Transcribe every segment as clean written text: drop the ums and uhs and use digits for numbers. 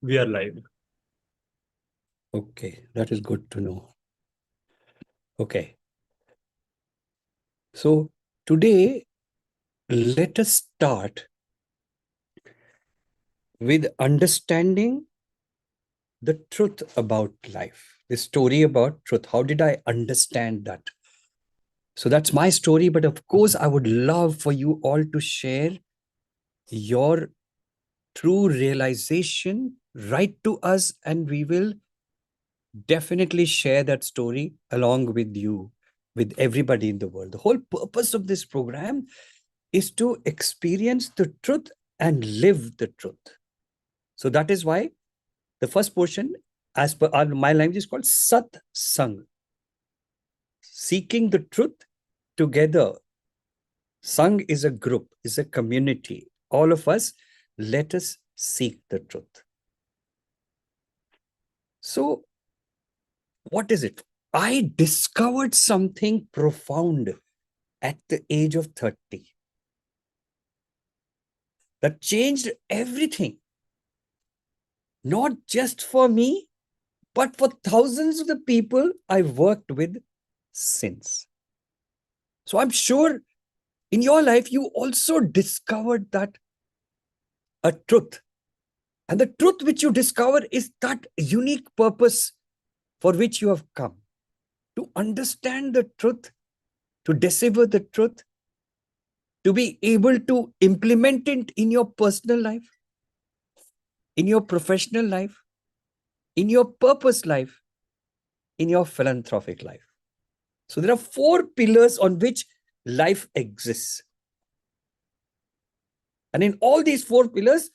We are live. Okay, that is good to know. Okay. So today, let us start with understanding the truth about life, the story about truth. How did I understand that? So that's my story. But of course, I would love for you all to share your true realization right to us, and we will definitely share that story along with you, with everybody in the world. The whole purpose of this program is to experience the truth and live the truth. So that is why the first portion, as per my language, is called Sat Sang. Seeking the truth together. Sang is a group, is a community. All of us, let us seek the truth. So, what is it? I discovered something profound at the age of 30 that changed everything. Not just for me, but for thousands of the people I've worked with since. So I'm sure in your life, you also discovered that a truth. And the truth which you discover is that unique purpose for which you have come. To understand the truth, to decipher the truth, to be able to implement it in your personal life, in your professional life, in your purpose life, in your philanthropic life. So there are 4 pillars on which life exists. And in all these 4 pillars,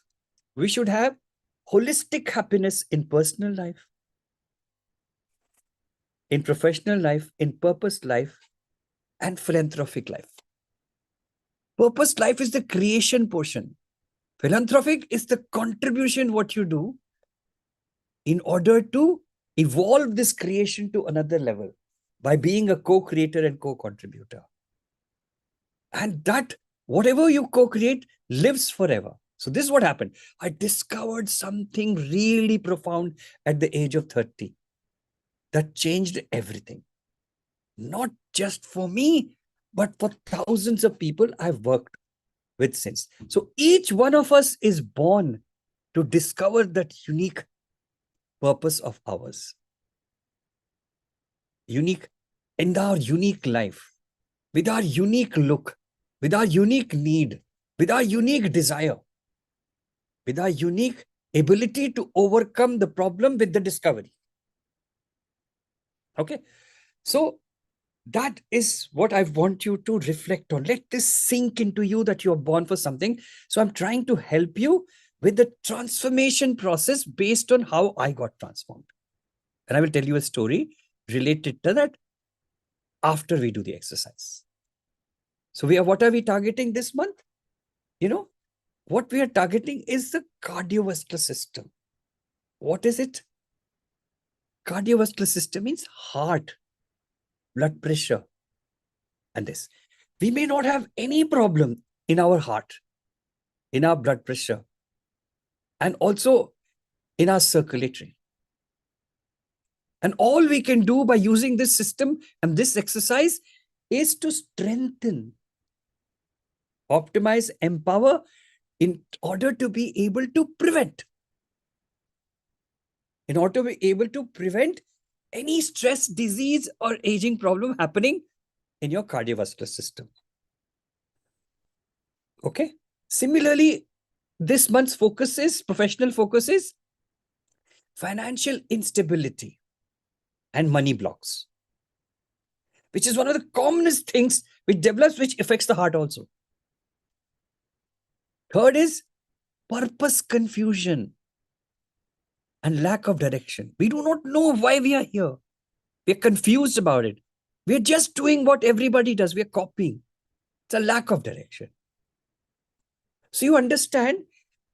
we should have holistic happiness in personal life, in professional life, in purpose life, and philanthropic life. Purpose life is the creation portion. Philanthropic is the contribution what you do in order to evolve this creation to another level by being a co-creator and co-contributor. And that whatever you co-create lives forever. So this is what happened. I discovered something really profound at the age of 30 that changed everything. Not just for me, but for thousands of people I've worked with since. So each one of us is born to discover that unique purpose of ours. Unique in our unique life, with our unique look, with our unique need, with our unique desire, with our unique ability to overcome the problem with the discovery. Okay. So that is what I want you to reflect on. Let this sink into you that you're born for something. So I'm trying to help you with the transformation process based on how I got transformed. And I will tell you a story related to that after we do the exercise. So what are we targeting this month? What we are targeting is the cardiovascular system. What is it? Cardiovascular system means heart, blood pressure, and this. We may not have any problem in our heart, in our blood pressure, and also in our circulatory. And all we can do by using this system and this exercise is to strengthen, optimize, empower in order to be able to prevent. In order to be able to prevent any stress, disease, or aging problem happening in your cardiovascular system. Okay. Similarly, this month's professional focus is financial instability and money blocks, which is one of the commonest things which develops, which affects the heart also. Third is purpose confusion and lack of direction. We do not know why we are here. We are confused about it. We are just doing what everybody does. We are copying. It's a lack of direction. So you understand,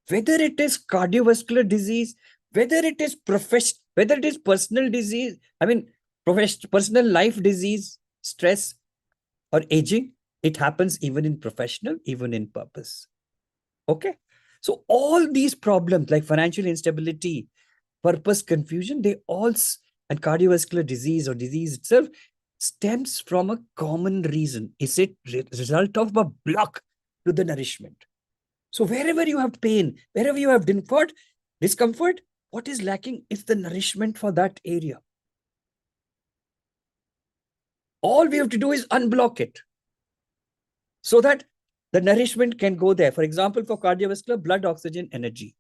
whether it is cardiovascular disease, whether it is personal disease, personal life disease, stress, or aging, it happens even in professional, even in purpose. Okay. So all these problems like financial instability, purpose confusion, and cardiovascular disease or disease itself stems from a common reason. Is it result of a block to the nourishment? So wherever you have pain, wherever you have discomfort, what is lacking is the nourishment for that area. All we have to do is unblock it so that the nourishment can go there. For example, for cardiovascular, blood, oxygen, energy.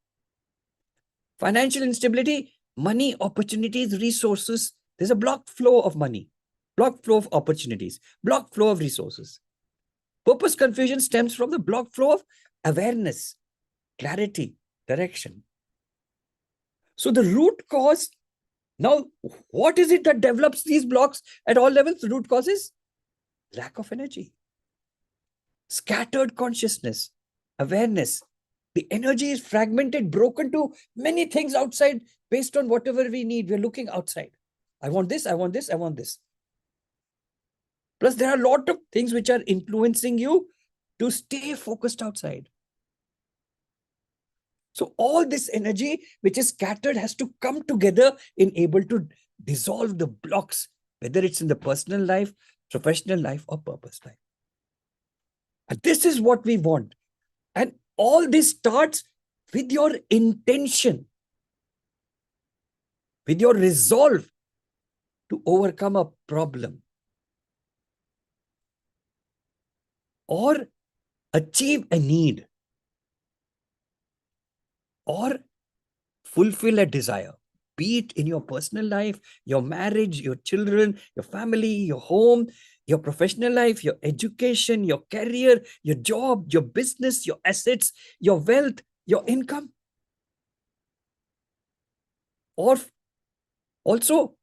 Financial instability, money, opportunities, resources. There's a blocked flow of money, blocked flow of opportunities, blocked flow of resources. Purpose confusion stems from the blocked flow of awareness, clarity, direction. So the root cause, now what is it that develops these blocks at all levels? The root cause is lack of energy, scattered consciousness, awareness. The energy is fragmented, broken to many things outside based on whatever we need. We're looking outside. I want this, I want this, I want this. Plus, there are a lot of things which are influencing you to stay focused outside. So all this energy which is scattered has to come together in able to dissolve the blocks, whether it's in the personal life, professional life, or purpose life. And this is what we want. And all this starts with your intention, with your resolve to overcome a problem or achieve a need or fulfill a desire, be it in your personal life, your marriage, your children, your family, your home, your professional life, your education, your career, your job, your business, your assets, your wealth, your income. Or also,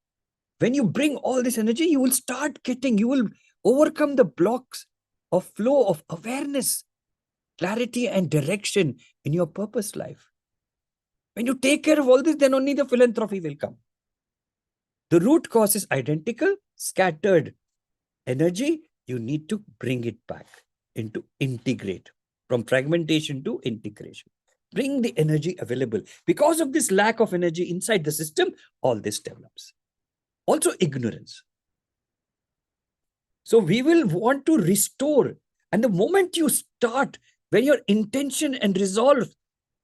when you bring all this energy, you will overcome the blocks of flow of awareness, clarity, and direction in your purpose life. When you take care of all this, then only the philanthropy will come. The root cause is identical, scattered energy. You need to bring it back into integrate, from fragmentation to integration. Bring the energy available. Because of this lack of energy inside the system, all this develops. Also, ignorance. So we will want to restore. And the moment you start, when your intention and resolve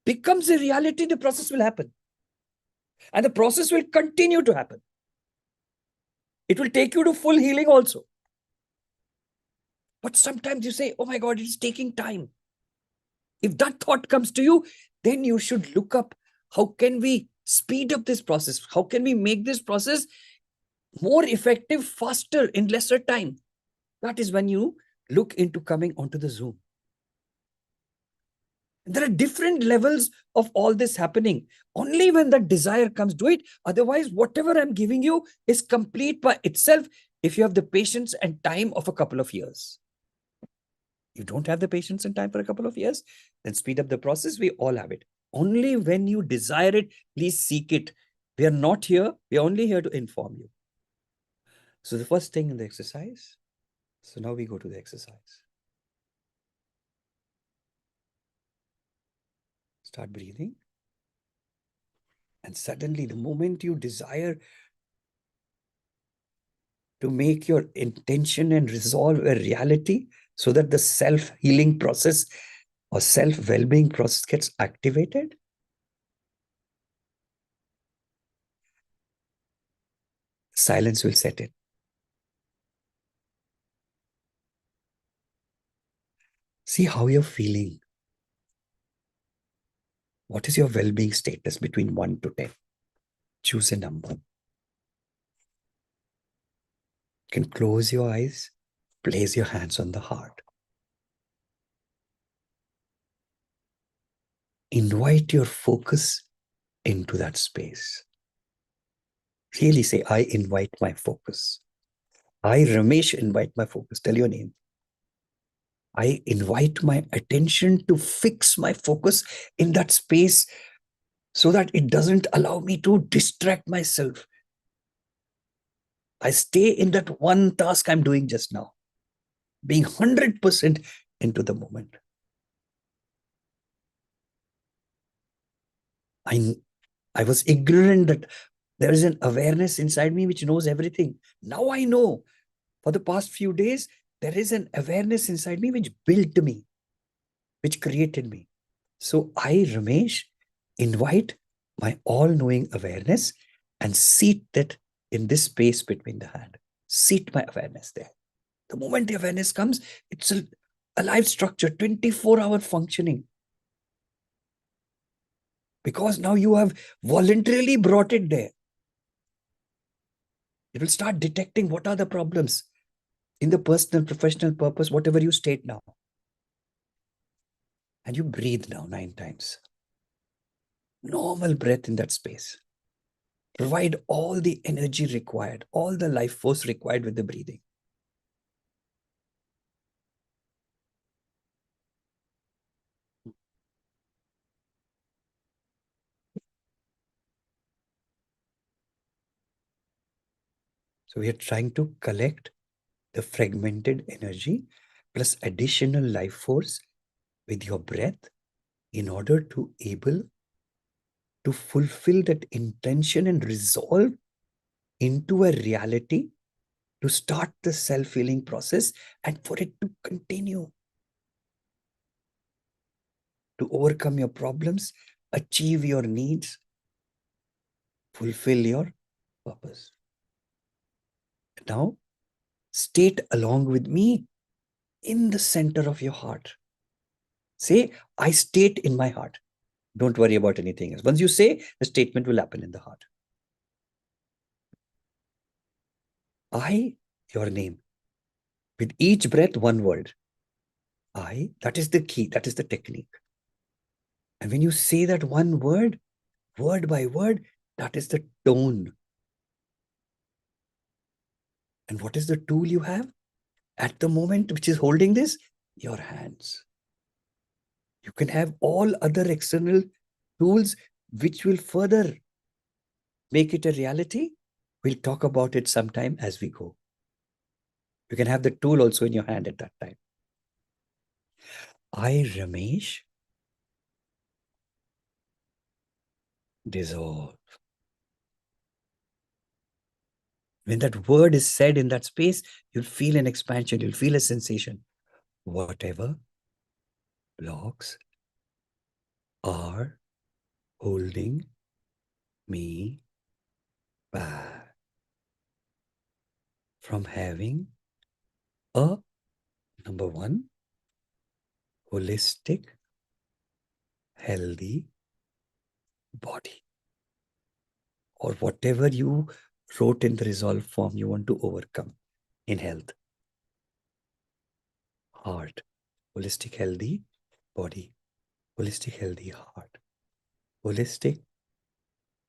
becomes a reality, the process will happen. And the process will continue to happen. It will take you to full healing also. But sometimes you say, oh my God, it's taking time. If that thought comes to you, then you should look up, how can we speed up this process? How can we make this process more effective, faster, in lesser time? That is when you look into coming onto the Zoom. There are different levels of all this happening. Only when that desire comes, do it. Otherwise, whatever I'm giving you is complete by itself if you have the patience and time of a couple of years. You don't have the patience and time for a couple of years, then speed up the process. We all have it. Only when you desire it, please seek it. We are not here. We are only here to inform you. So the first thing in the exercise. So now we go to the exercise. Start breathing. And suddenly, the moment you desire to make your intention and resolve a reality, so that the self-healing process or self-well-being process gets activated, silence will set in. See how you're feeling. What is your well-being status between 1 to 10? Choose a number. You can close your eyes, place your hands on the heart. Invite your focus into that space. Really say, I invite my focus. I, Ramesh, invite my focus. Tell your name. I invite my attention to fix my focus in that space so that it doesn't allow me to distract myself. I stay in that one task I'm doing just now, being 100% into the moment. I was ignorant that there is an awareness inside me which knows everything. Now I know. For the past few days, there is an awareness inside me which built me, which created me. So I, Ramesh, invite my all-knowing awareness and seat that in this space between the hand. Seat my awareness there. The moment the awareness comes, it's a live structure, 24-hour functioning. Because now you have voluntarily brought it there. It will start detecting what are the problems in the personal, professional purpose, whatever you state now. And you breathe now 9 times. Normal breath in that space. Provide all the energy required, all the life force required with the breathing. So we are trying to collect the fragmented energy plus additional life force with your breath in order to able to fulfill that intention and resolve into a reality to start the self-healing process and for it to continue to overcome your problems, achieve your needs, fulfill your purpose. Now, state along with me in the center of your heart. Say, I state in my heart. Don't worry about anything else. Once you say, the statement will happen in the heart. I, your name. With each breath, one word. I, that is the key, that is the technique. And when you say that one word by word, that is the tone. And what is the tool you have at the moment which is holding this? Your hands. You can have all other external tools which will further make it a reality. We'll talk about it sometime as we go. You can have the tool also in your hand at that time. I, Ramesh, dissolve. When that word is said in that space, you'll feel an expansion, you'll feel a sensation. Whatever blocks are holding me back from having a number one, holistic, healthy body. Or whatever you wrote in the resolve form you want to overcome in health. Heart, holistic, healthy body, holistic, healthy heart, holistic,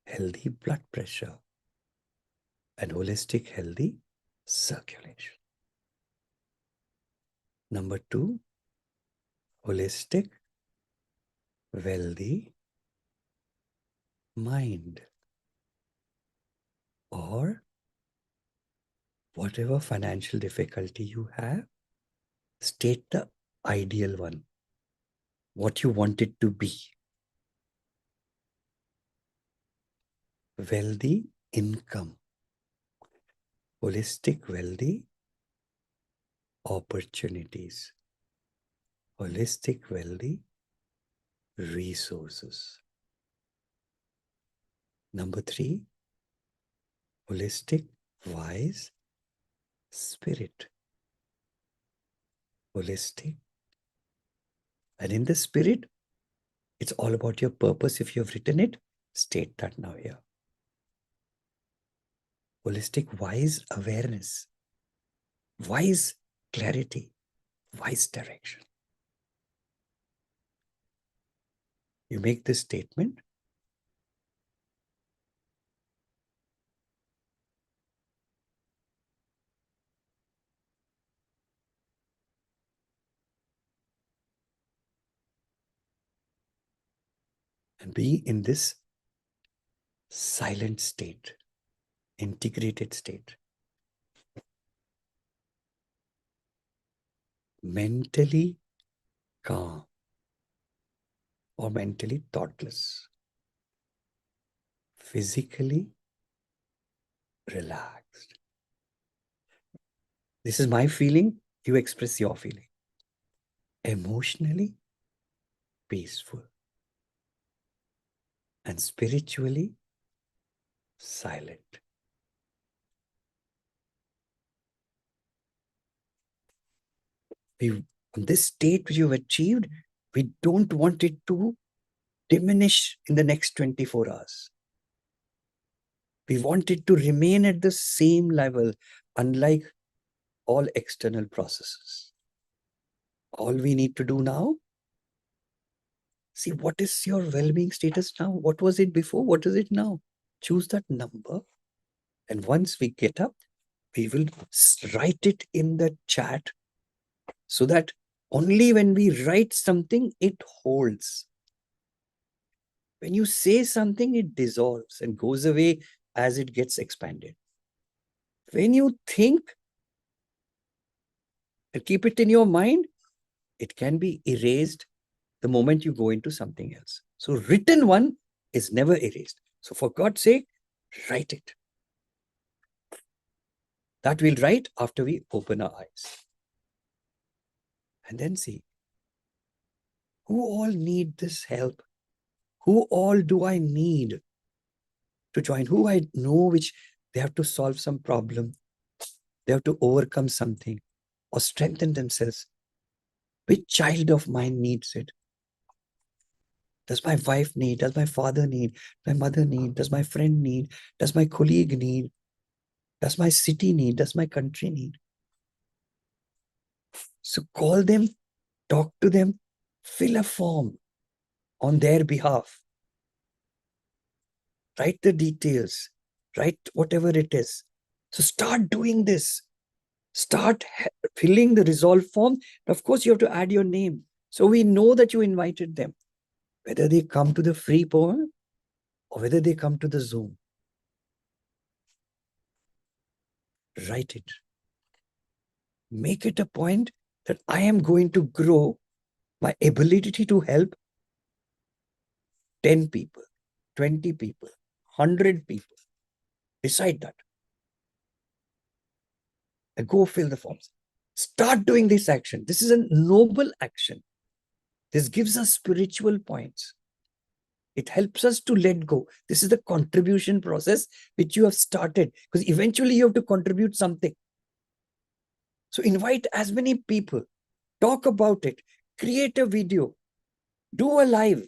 healthy blood pressure, and holistic, healthy circulation. Number two, holistic, wealthy mind, or whatever financial difficulty you have, state the ideal one, what you want it to be. Wealthy income, holistic, wealthy opportunities, holistic, wealthy resources. Number three, holistic, wise spirit. Holistic. And in the spirit, it's all about your purpose. If you've written it, state that now here. Holistic, wise awareness, wise clarity, wise direction. You make this statement. And be in this silent state, integrated state. Mentally calm or mentally thoughtless. physically relaxed. This is my feeling. You express your feeling. Emotionally peaceful. And spiritually silent. On this state which you've achieved, we don't want it to diminish in the next 24 hours. We want it to remain at the same level, unlike all external processes. All we need to do now, see what is your well-being status now? What was it before? What is it now? Choose that number. And once we get up, we will write it in the chat so that only when we write something, it holds. When you say something, it dissolves and goes away as it gets expanded. When you think and keep it in your mind, it can be erased the moment you go into something else. So written one is never erased. So for God's sake, write it. That we'll write after we open our eyes. And then see, who all need this help? Who all do I need to join? Who I know which they have to solve some problem. They have to overcome something or strengthen themselves. Which child of mine needs it? Does my wife need? Does my father need? My mother need? Does my friend need? Does my colleague need? Does my city need? Does my country need? So call them, talk to them, fill a form on their behalf. Write the details, write whatever it is. So start doing this. Start filling the resolve form. Of course, you have to add your name. So we know that you invited them. Whether they come to the free poem or whether they come to the Zoom. Write it. Make it a point that I am going to grow my ability to help 10 people, 20 people, 100 people. Decide that. And go fill the forms. Start doing this action. This is a noble action. This gives us spiritual points. It helps us to let go. This is the contribution process which you have started, because eventually you have to contribute something. So invite as many people, talk about it, create a video, do a live,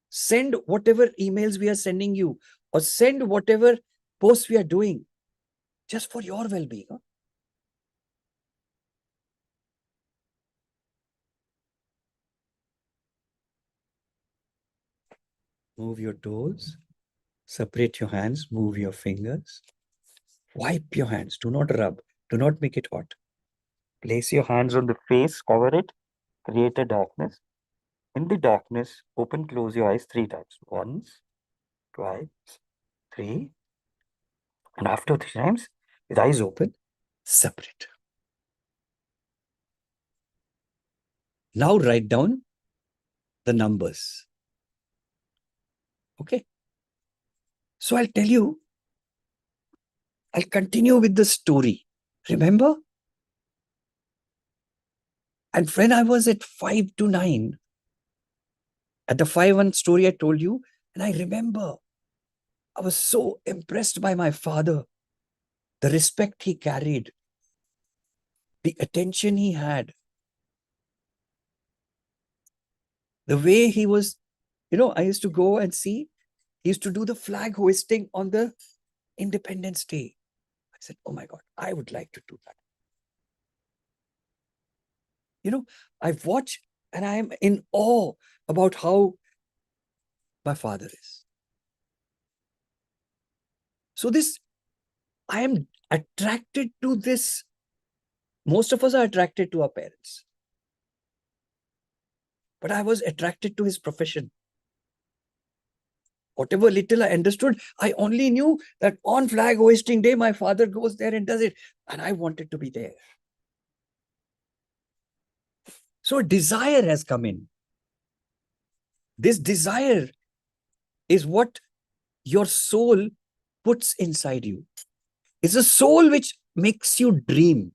send whatever emails we are sending you, or send whatever posts we are doing, just for your well-being. Huh? Move your toes, separate your hands, move your fingers, wipe your hands, do not rub, do not make it hot. Place your hands on the face, cover it, create a darkness. In the darkness, open, close your eyes 3 times. Once, twice, 3. And after 3 times, with eyes open, separate. Now write down the numbers. Okay. So I'll tell you, I'll continue with the story. Remember? And when I was at 5 to 9, at the 5-1 story I told you, and I remember I was so impressed by my father, the respect he carried, the attention he had, the way he was, I used to go and see, he used to do the flag hoisting on the Independence Day. I said, oh my God, I would like to do that. I've watched and I am in awe about how my father is. So I am attracted to this. Most of us are attracted to our parents. But I was attracted to his profession. Whatever little I understood, I only knew that on flag hoisting day, my father goes there and does it. And I wanted to be there. So a desire has come in. This desire is what your soul puts inside you. It's a soul which makes you dream.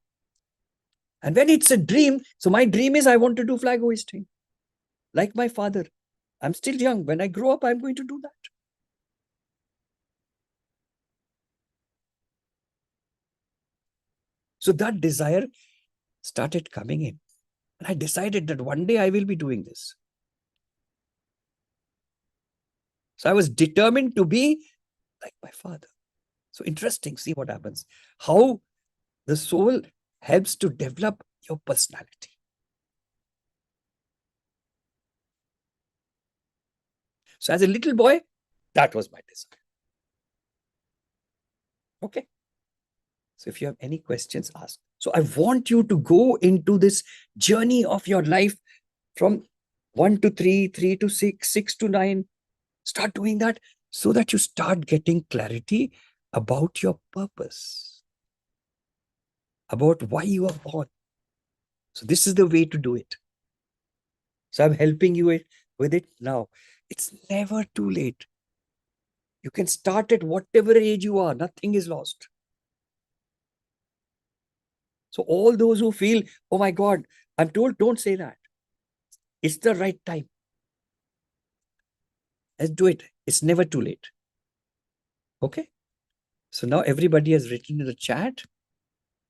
And when it's a dream, so my dream is I want to do flag hoisting. Like my father. I'm still young. When I grow up, I'm going to do that. So that desire started coming in. And I decided that one day I will be doing this. So I was determined to be like my father. So interesting, see what happens. How the soul helps to develop your personality. So as a little boy, that was my desire. Okay. So if you have any questions, ask. So I want you to go into this journey of your life from 1 to 3, 3 to 6, 6 to 9. Start doing that so that you start getting clarity about your purpose, about why you are born. So this is the way to do it. So I'm helping you with it now. It's never too late. You can start at whatever age you are. Nothing is lost. So all those who feel, oh my God, I'm told, don't say that. It's the right time. Let's do it. It's never too late. Okay. So now everybody has written in the chat.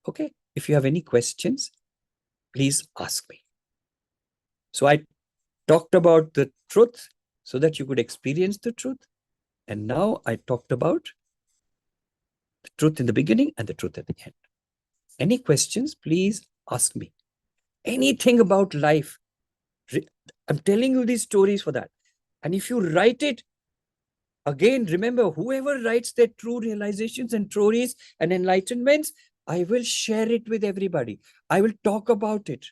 Okay. If you have any questions, please ask me. So I talked about the truth so that you could experience the truth. And now I talked about the truth in the beginning and the truth at the end. Any questions, please ask me. Anything about life. I'm telling you these stories for that. And if you write it, again, remember, whoever writes their true realizations and stories and enlightenments, I will share it with everybody. I will talk about it.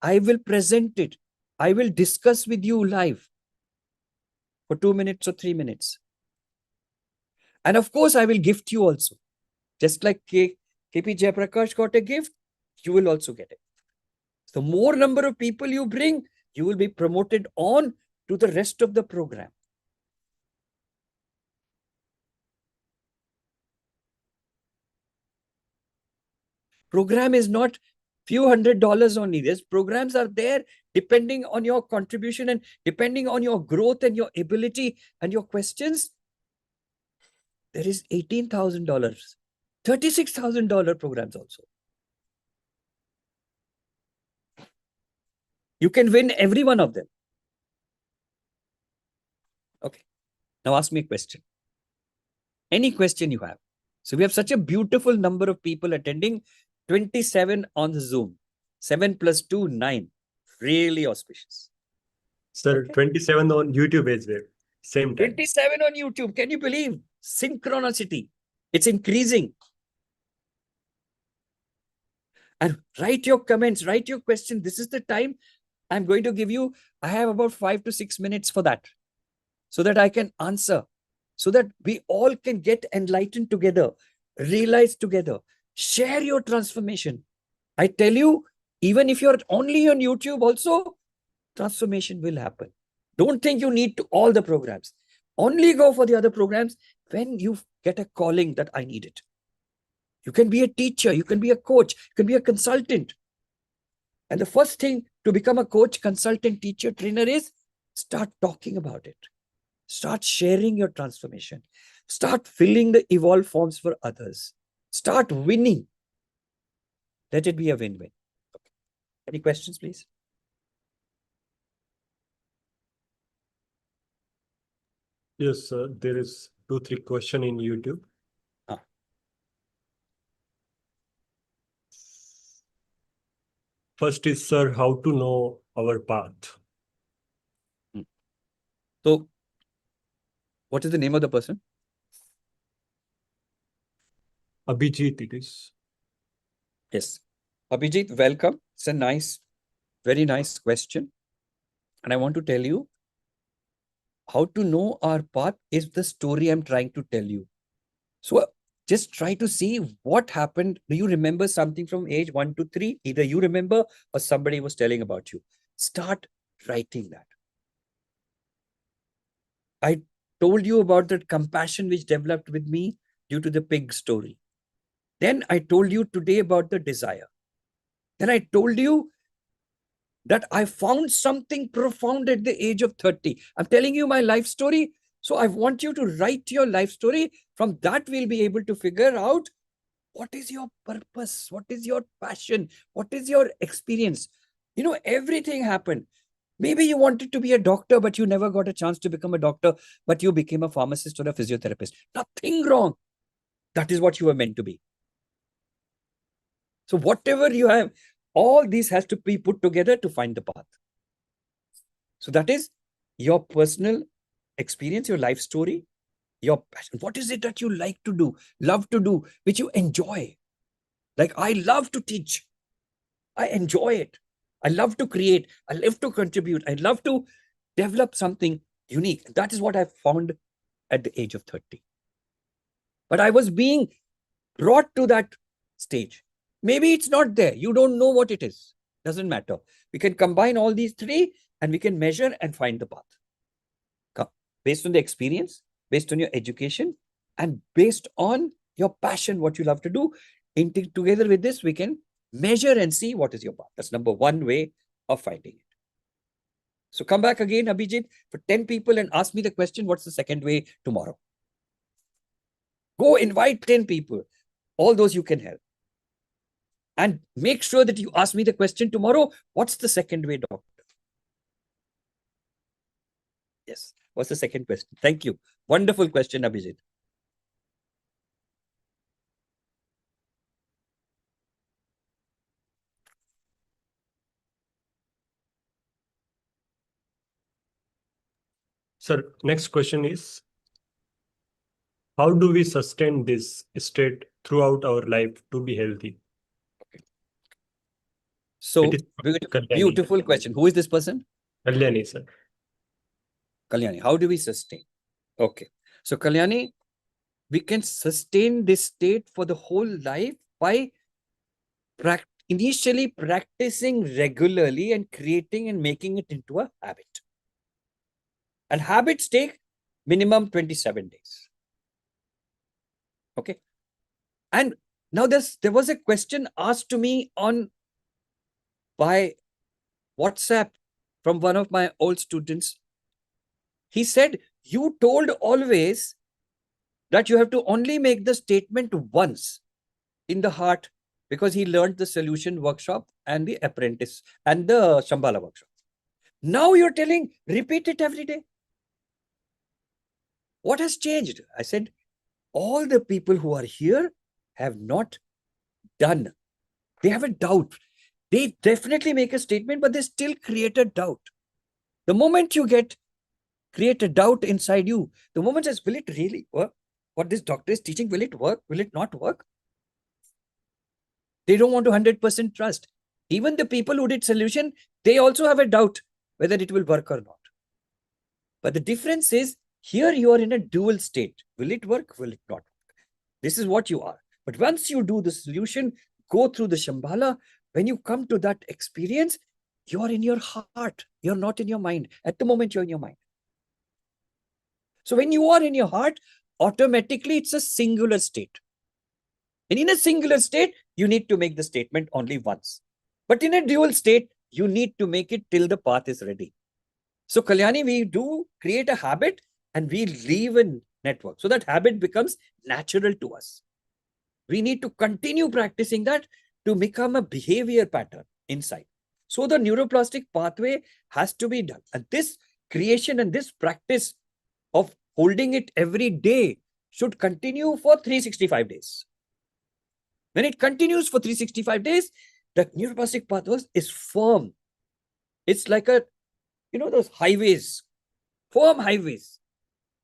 I will present it. I will discuss with you live for 2 minutes or 3 minutes. And of course, I will gift you also. Just like KP Jayaprakash got a gift, you will also get it. The more number of people you bring, you will be promoted on to the rest of the program. Program is not few $100s only. These programs are there depending on your contribution and depending on your growth and your ability and your questions. There is $18,000, $36,000 programs also. You can win every one of them. Okay. Now ask me a question. Any question you have. So we have such a beautiful number of people attending, 27 on the Zoom. 7 plus 2, 9. Really auspicious. Sir, okay. 27 on YouTube as well. Same time. 27 on YouTube. Can you believe? Synchronicity. It's increasing. And write your comments, write your question. This is the time I'm going to give you. I have about 5 to 6 minutes for that, so that I can answer, so that we all can get enlightened together, realize together, share your transformation. I tell you, even if you're only on YouTube also, transformation will happen. Don't think you need to all the programs. Only go for the other programs when you get a calling that I need it. You can be a teacher, you can be a coach, you can be a consultant. And the first thing to become a coach, consultant, teacher, trainer is start talking about it. Start sharing your transformation. Start filling the evolved forms for others. Start winning. Let it be a win-win. Okay. Any questions, please? Yes, sir. There is 2-3 questions in YouTube. First is, sir, how to know our path? So, what is the name of the person? Abhijit it is. Yes. Abhijit, welcome. It's a nice, very nice question. And I want to tell you, how to know our path is the story I'm trying to tell you. So just try to see what happened. Do you remember something from age 1 to 3? Either you remember or somebody was telling about you. Start writing that. told you about that compassion which developed with me due to the pig story. Then I told you today about the desire. Then I told you that I found something profound at the age of 30. I'm telling you my life story. So I want you to write your life story. From that, we'll be able to figure out what is your purpose? What is your passion? What is your experience? You know, everything happened. Maybe you wanted to be a doctor, but you never got a chance to become a doctor, but you became a pharmacist or a physiotherapist. Nothing wrong. That is what you were meant to be. So whatever you have, all these has to be put together to find the path. So that is your personal experience, your life story, your passion. What is it that you like to do, love to do, which you enjoy? Like, I love to teach. I enjoy it. I love to create. I love to contribute. I love to develop something unique. That is what I found at the age of 30. But I was being brought to that stage. Maybe it's not there. You don't know what it is. Doesn't matter. We can combine all these three and we can measure and find the path. Based on the experience, based on your education, and based on your passion, what you love to do. Together with this, we can measure and see what is your path. That's number one way of finding it. So come back again, Abhijit, for 10 people and ask me the question, what's the second way tomorrow? Go invite 10 people, all those you can help. And make sure that you ask me the question tomorrow, what's the second way, doctor? Yes, what's the second question? Thank you. Wonderful question, Abhijit. Sir, next question is, how do we sustain this state throughout our life to be healthy? So, Kalyani. beautiful question. Who is this person? Kalyani, sir. Kalyani, how do we sustain? Okay. So, Kalyani, we can sustain this state for the whole life by initially practicing regularly and creating and making it into a habit. And habits take minimum 27 days. Okay. And now there was a question asked to me by WhatsApp from one of my old students. He said, you told always that you have to only make the statement once in the heart, because he learned the solution workshop and the apprentice and the Shambhala workshop. Now you're telling, repeat it every day. What has changed? I said, all the people who are here have not done. They have a doubt. They definitely make a statement, but they still create a doubt. The moment you create a doubt inside you, the moment says, will it really work? What this doctor is teaching, will it work? Will it not work? They don't want to 100% trust. Even the people who did solution, they also have a doubt whether it will work or not. But the difference is, here you are in a dual state. Will it work? Will it not work? This is what you are. But once you do the solution, go through the Shambhala, when you come to that experience, you are in your heart. You're not in your mind. At the moment, you're in your mind. So when you are in your heart, automatically it's a singular state. And in a singular state, you need to make the statement only once. But in a dual state, you need to make it till the path is ready. So Kalyani, we do create a habit and we leave a network. So that habit becomes natural to us. We need to continue practicing that to become a behavior pattern inside. So the neuroplastic pathway has to be done. And this creation and this practice of holding it every day should continue for 365 days. When it continues for 365 days, the neuroplastic pathway is firm. It's like those highways, firm highways,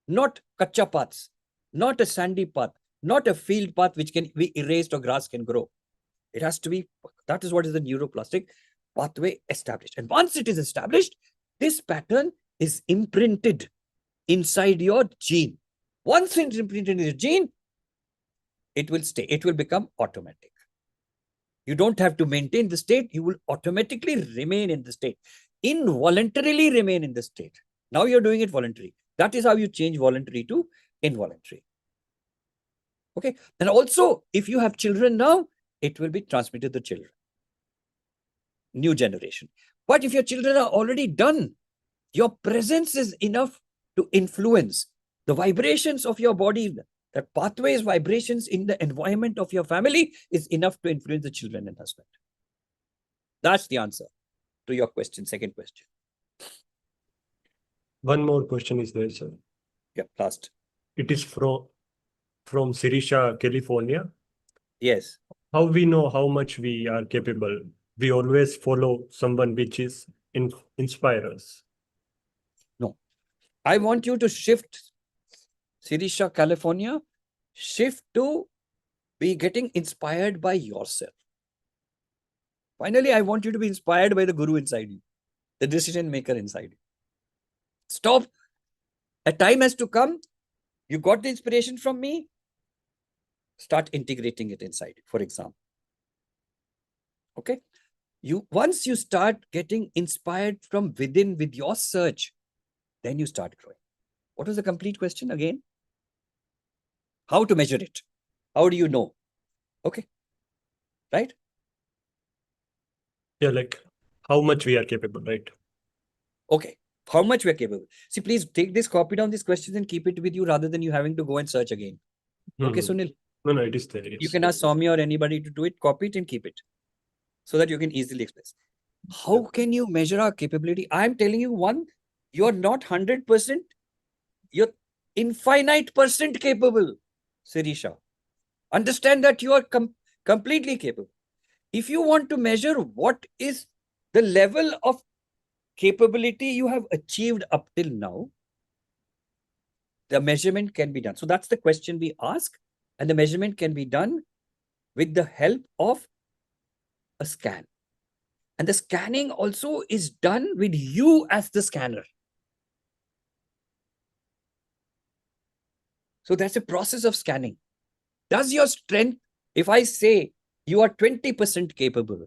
not kacha paths, not a sandy path, not a field path which can be erased or grass can grow. It has to be, that is what is the neuroplastic pathway established. And once it is established, this pattern is imprinted inside your gene. Once it's imprinted in your gene, it will stay. It will become automatic. You don't have to maintain the state. You will automatically remain in the state. Involuntarily remain in the state. Now you're doing it voluntarily. That is how you change voluntary to involuntary. Okay. And also, if you have children now, it will be transmitted to children, new generation. But if your children are already done, your presence is enough to influence the vibrations of your body. That pathways, vibrations in the environment of your family is enough to influence the children and husband. That's the answer to your question, second question. One more question is there, sir. Yeah, last. It is from Sirisha, California. Yes. How we know how much we are capable? We always follow someone which is inspire us. No. I want you to shift, Sirisha, California, shift to be getting inspired by yourself. Finally, I want you to be inspired by the guru inside you, the decision maker inside you. Stop. A time has to come. You got the inspiration from me. Start integrating it inside, for example. Okay. Once you start getting inspired from within with your search, then you start growing. What was the complete question again? How to measure it? How do you know? Okay. Right? Yeah, like how much we are capable, right? Okay. How much we are capable. See, please take this, copy down these questions and keep it with you rather than you having to go and search again. Okay, Sunil? No, it is there. You Yes. can ask Swami or anybody to do it, copy it and keep it so that you can easily express. How can you measure our capability? I'm telling you one, you're not 100%, you're infinite percent capable, Sirisha. Understand that you are completely capable. If you want to measure what is the level of capability you have achieved up till now, the measurement can be done. So that's the question we ask, and the measurement can be done with the help of a scan. And the scanning also is done with you as the scanner. So that's a process of scanning. Does your strength, if I say you are 20% capable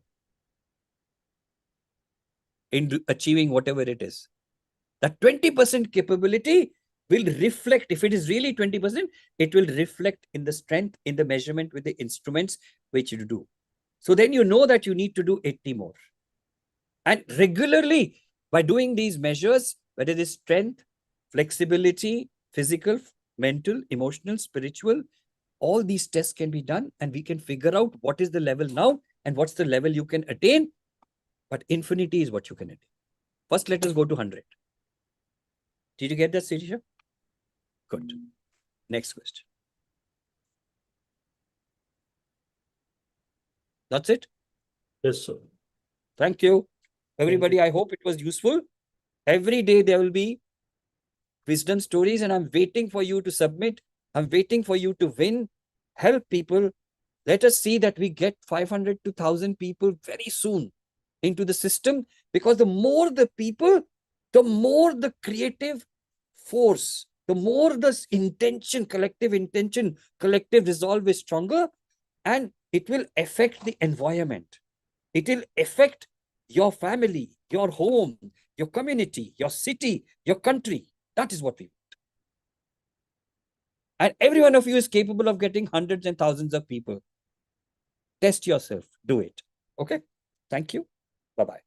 in achieving whatever it is, that 20% capability will reflect, if it is really 20%, it will reflect in the strength, in the measurement with the instruments which you do. So then you know that you need to do 80 more. And regularly, by doing these measures, whether it is strength, flexibility, physical, mental, emotional, spiritual, all these tests can be done and we can figure out what is the level now and what's the level you can attain. But infinity is what you can attain. First, let us go to 100. Did you get that, Sirisha? Good. Next question. That's it? Yes, sir. Thank you. Everybody, I hope it was useful. Every day there will be wisdom stories and I'm waiting for you to submit. I'm waiting for you to win. Help people. Let us see that we get 500 to 1,000 people very soon into the system, because the more the people, the more the creative force, the more the intention, collective resolve is stronger, and it will affect the environment. It will affect your family, your home, your community, your city, your country. That is what we want. And every one of you is capable of getting hundreds and thousands of people. Test yourself. Do it. Okay? Thank you. Bye-bye.